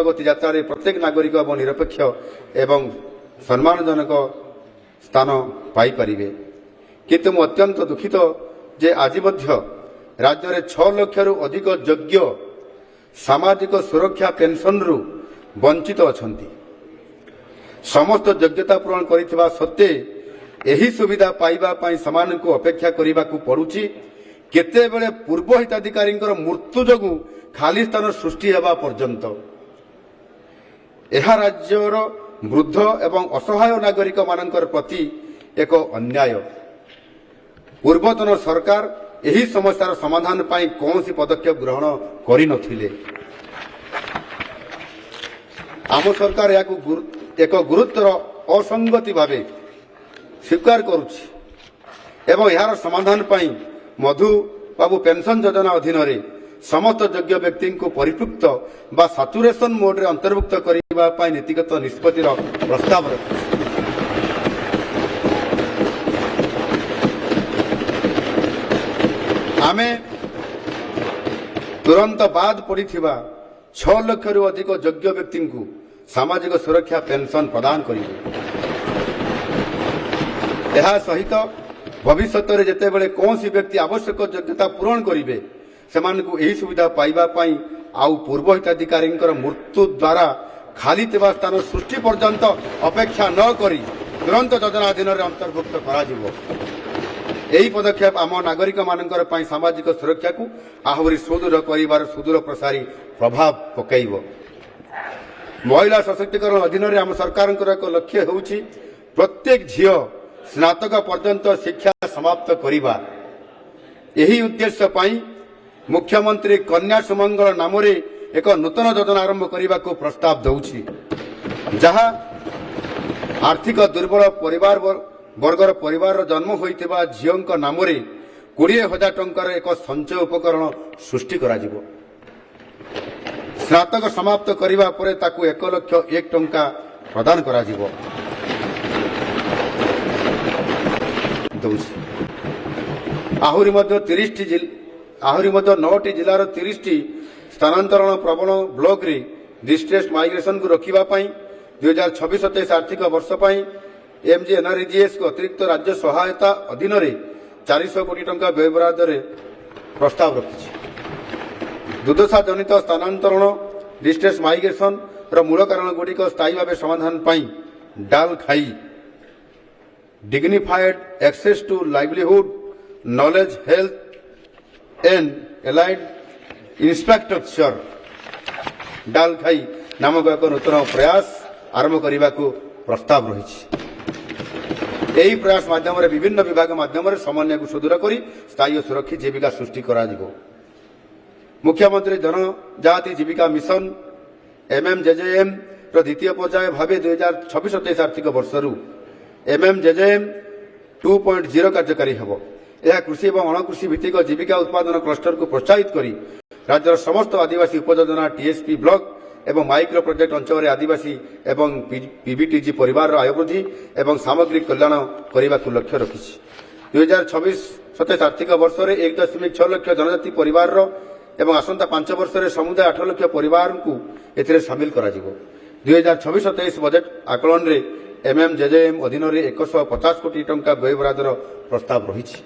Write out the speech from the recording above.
ଅଗ୍ରଗତି ଯାତ୍ରାରେ ପ୍ରତ୍ୟେକ ନାଗରିକ ଏବଂ ନିରପେକ୍ଷ ଏବଂ ସମ୍ମାନଜନକ ସ୍ଥାନ ପାଇପାରିବେ। କିନ୍ତୁ ମୁଁ ଅତ୍ୟନ୍ତ ଦୁଃଖିତ ଯେ ଆଜି ମଧ୍ୟ ରାଜ୍ୟରେ 6 ଲକ୍ଷରୁ ଅଧିକ ଯୋଗ୍ୟ ସାମାଜିକ ସୁରକ୍ଷା ପେନସନରୁ ବଞ୍ଚିତ ଅଛନ୍ତି। ସମସ୍ତ ଯୋଗ୍ୟତା ପୂରଣ କରିଥିବା ସତ୍ତ୍ୱେ ଏହି ସୁବିଧା ପାଇବା ପାଇଁ ସେମାନଙ୍କୁ ଅପେକ୍ଷା କରିବାକୁ ପଡୁଛି। କେତେବେଳେ ପୂର୍ବ ହିତାଧିକାରୀଙ୍କର ମୃତ୍ୟୁ ଯୋଗୁଁ ଖାଲି ସ୍ଥାନ ସୃଷ୍ଟି ହେବା ପର୍ଯ୍ୟନ୍ତ। ଏହା ରାଜ୍ୟର ବୃଦ୍ଧ ଏବଂ ଅସହାୟ ନାଗରିକମାନଙ୍କର ପ୍ରତି ଏକ ଅନ୍ୟାୟ। ପୂର୍ବତନ ସରକାର ଏହି ସମସ୍ୟାର ସମାଧାନ ପାଇଁ କୌଣସି ପଦକ୍ଷେପ ଗ୍ରହଣ କରିନଥିଲେ। ଆମ ସରକାର ଏହାକୁ ଏକ ଗୁରୁତର ଅସଙ୍ଗତି ଭାବେ ସ୍ୱୀକାର କରୁଛି ଏବଂ ଏହାର ସମାଧାନ ପାଇଁ ମଧୁବାବୁ ପେନସନ ଯୋଜନା ଅଧୀନରେ ସମସ୍ତ ଯୋଗ୍ୟ ବ୍ୟକ୍ତିଙ୍କୁ ପରିପୃକ୍ତ ବା ସାଚୁରେସନ ମୋଡରେ ଅନ୍ତର୍ଭୁକ୍ତ କରିବା ପାଇଁ ନୀତିଗତ ନିଷ୍ପତ୍ତିର ପ୍ରସ୍ତାବ ରଖିଛି। ଆମେ ତୁରନ୍ତ ବାଦ ପଡ଼ିଥିବା 6 ଲକ୍ଷରୁ ଅଧିକ ଯୋଗ୍ୟ ବ୍ୟକ୍ତିଙ୍କୁ ସାମାଜିକ ସୁରକ୍ଷା ପେନସନ ପ୍ରଦାନ କରିବୁ। ଏହା ସହିତ ଭବିଷ୍ୟତରେ ଯେତେବେଳେ କୌଣସି ବ୍ୟକ୍ତି ଆବଶ୍ୟକ ଯୋଗ୍ୟତା ପୂରଣ କରିବେ ସେମାନଙ୍କୁ ଏହି ସୁବିଧା ପାଇବା ପାଇଁ ଆଉ ପୂର୍ବ ହିତାଧିକାରୀଙ୍କର ମୃତ୍ୟୁ ଦ୍ୱାରା ଖାଲି ଥିବା ସ୍ଥାନ ସୃଷ୍ଟି ପର୍ଯ୍ୟନ୍ତ ଅପେକ୍ଷା ନ କରି ତୁରନ୍ତ ଯୋଜନା ଅଧୀନରେ ଅନ୍ତର୍ଭୁକ୍ତ କରାଯିବ। ଏହି ପଦକ୍ଷେପ ଆମ ନାଗରିକମାନଙ୍କର ପାଇଁ ସାମାଜିକ ସୁରକ୍ଷାକୁ ଆହୁରି ସୁଦୃଢ଼ କରିବାର ସୁଦୂର ପ୍ରସାରୀ ପ୍ରଭାବ ପକାଇବ। ମହିଳା ସଶକ୍ତିକରଣ ଅଧୀନରେ ଆମ ସରକାରଙ୍କର ଏକ ଲକ୍ଷ୍ୟ ହେଉଛି ପ୍ରତ୍ୟେକ ଝିଅ ସ୍ନାତକ ପର୍ଯ୍ୟନ୍ତ ଶିକ୍ଷା ସମାପ୍ତ କରିବା। ଏହି ଉଦ୍ଦେଶ୍ୟ ପାଇଁ ମୁଖ୍ୟମନ୍ତ୍ରୀ କନ୍ୟା ସୁମଙ୍ଗଳ ନାମରେ ଏକ ନୂତନ ଯୋଜନା ଆରମ୍ଭ କରିବାକୁ ପ୍ରସ୍ତାବ ଦେଉଛି, ଯାହା ଆର୍ଥିକ ଦୁର୍ବଳ ପରିବାର ବର୍ଗର ପରିବାରର ଜନ୍ମ ହୋଇଥିବା ଝିଅଙ୍କ ନାମରେ 20,000 ଟଙ୍କାର ଏକ ସଞ୍ଚୟ ଉପକରଣ ସୃଷ୍ଟି କରାଯିବ। ସ୍ନାତକ ସମାପ୍ତ କରିବା ପରେ ତାକୁ 1,01,000 ଟଙ୍କା ପ୍ରଦାନ କରାଯିବ। ଆହୁରି ମଧ୍ୟ 9ଟି ଜିଲ୍ଲାର 30ଟି ସ୍ଥାନାନ୍ତରଣ ପ୍ରବଣ ବ୍ଲକରେ ଡିଷ୍ଟ୍ରେସ ମାଇଗ୍ରେସନକୁ ରୋକିବା ପାଇଁ 2026-27 ଆର୍ଥିକ ବର୍ଷ ପାଇଁ MGNREGSକୁ ଅତିରିକ୍ତ ରାଜ୍ୟ ସହାୟତା ଅଧୀନରେ 400 କୋଟି ଟଙ୍କା ବ୍ୟୟବରାଦରେ ପ୍ରସ୍ତାବ ରଖିଛି। ଦୁର୍ଦ୍ଦଶା ଜନିତ ସ୍ଥାନାନ୍ତରଣ ଡିଷ୍ଟ୍ରେସ ମାଇଗ୍ରେସନର ମୂଳ କାରଣଗୁଡ଼ିକ ସ୍ଥାୟୀ ଭାବେ ସମାଧାନ ପାଇଁ ଡାଲ ଖାଇ dignified access to livelihood, knowledge, health and allied infrastructure ଡାଲ ଖାଇ ନାମକ ଏକ ନୂତନ ପ୍ରୟାସ ଆରମ୍ଭ କରିବାକୁ ପ୍ରସ୍ତାବ ରହିଛି। ଏହି ପ୍ରୟାସ ମାଧ୍ୟମରେ ବିଭିନ୍ନ ବିଭାଗ ମାଧ୍ୟମରେ ସମନ୍ୱୟକୁ ସୁଦୃଢ଼ କରି ସ୍ଥାୟୀ ଓ ସୁରକ୍ଷିତ ଜୀବିକା ସୃଷ୍ଟି କରାଯିବ। ମୁଖ୍ୟମନ୍ତ୍ରୀ ଜନଜାତି ଜୀବିକା ମିଶନ MMJJM ର ଦ୍ୱିତୀୟ ପର୍ଯ୍ୟାୟ ଭାବେ 2026-27 ଆର୍ଥିକ ବର୍ଷରୁ MMJJM 2.0 କାର୍ଯ୍ୟକାରୀ ହେବ। ଏହା କୃଷି ଏବଂ ଅଣକୃଷି ଭିତ୍ତିକ ଜୀବିକା ଉତ୍ପାଦନ କ୍ଲଷ୍ଟରକୁ ପ୍ରୋତ୍ସାହିତ କରି ରାଜ୍ୟର ସମସ୍ତ ଆଦିବାସୀ ଉପଯୋଜନା TSP ବ୍ଲକ ଏବଂ ମାଇକ୍ରୋ ପ୍ରୋଜେକ୍ଟ ଅଞ୍ଚଳରେ ଆଦିବାସୀ ଏବଂ PBTG ପରିବାରର ଆୟ ବୃଦ୍ଧି ଏବଂ ସାମଗ୍ରିକ କଲ୍ୟାଣ କରିବାକୁ ଲକ୍ଷ୍ୟ ରଖିଛି। 2026-27 ଆର୍ଥିକ ବର୍ଷରେ 1.6 ଲକ୍ଷ ଜନଜାତି ପରିବାରର ଏବଂ ଆସନ୍ତା 5 ବର୍ଷରେ ସମୁଦାୟ 8 ଲକ୍ଷ ପରିବାରଙ୍କୁ ଏଥିରେ ସାମିଲ କରାଯିବ। 2026-27 ବଜେଟ୍ ଆକଳନରେ MMJJM ଅଧୀନରେ 150 କୋଟି ଟଙ୍କା ବ୍ୟୟବରାଦର ପ୍ରସ୍ତାବ ରହିଛି।